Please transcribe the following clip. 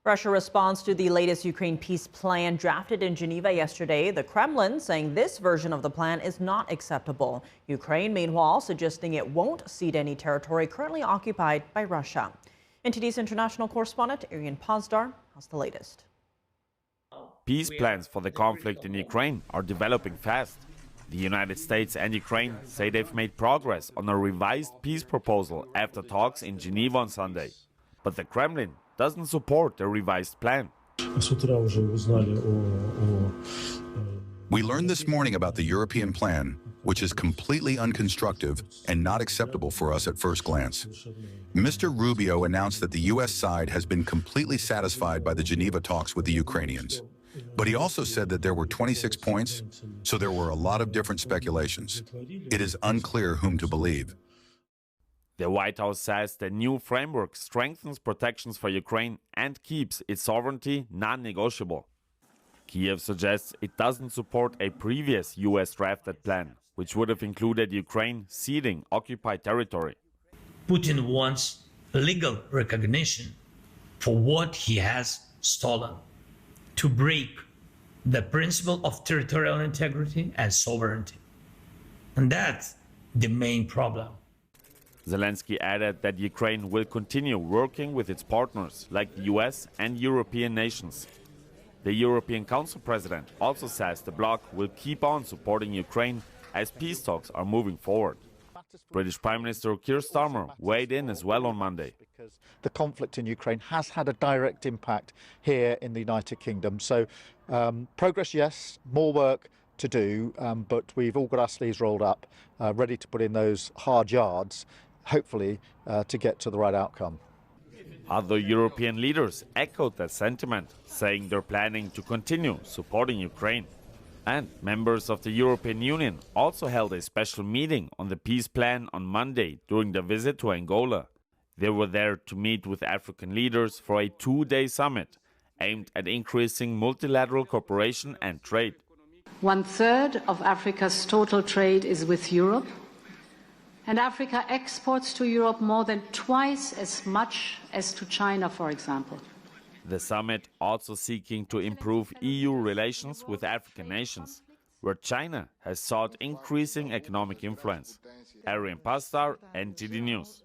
Russia responds to the latest Ukraine peace plan drafted in Geneva yesterday. The Kremlin saying this version of the plan is not acceptable. Ukraine, meanwhile, suggesting it won't cede any territory currently occupied by Russia. NTD's international correspondent Arian Pozdar has the latest. Peace plans for the conflict in Ukraine are developing fast. The United States and Ukraine say they've made progress on a revised peace proposal after talks in Geneva on Sunday. But the Kremlin doesn't support the revised plan. We learned this morning about the European plan, which is completely unconstructive and not acceptable for us at first glance. Mr. Rubio announced that the U.S. side has been completely satisfied by the Geneva talks with the Ukrainians. But he also said that there were 26 points, so there were a lot of different speculations. It is unclear whom to believe. The White House says the new framework strengthens protections for Ukraine and keeps its sovereignty non-negotiable. Kiev suggests it doesn't support a previous U.S. drafted plan, which would have included Ukraine ceding occupied territory. Putin wants legal recognition for what he has stolen, to break the principle of territorial integrity and sovereignty. And that's the main problem. Zelensky added that Ukraine will continue working with its partners like the US and European nations. The European Council president also says the bloc will keep on supporting Ukraine as peace talks are moving forward. British Prime Minister Keir Starmer weighed in as well on Monday. The conflict in Ukraine has had a direct impact here in the United Kingdom. So progress, yes, more work to do, but we've all got our sleeves rolled up, ready to put in those hard yards, hopefully to get to the right outcome. Other European leaders echoed that sentiment, saying they're planning to continue supporting Ukraine. And members of the European Union also held a special meeting on the peace plan on Monday during their visit to Angola. They were there to meet with African leaders for a two-day summit aimed at increasing multilateral cooperation and trade. 1/3 of Africa's total trade is with Europe, and Africa exports to Europe more than twice as much as to China, for example. The summit also seeking to improve EU relations with African nations, where China has sought increasing economic influence. Arian Pozdar, NTD News.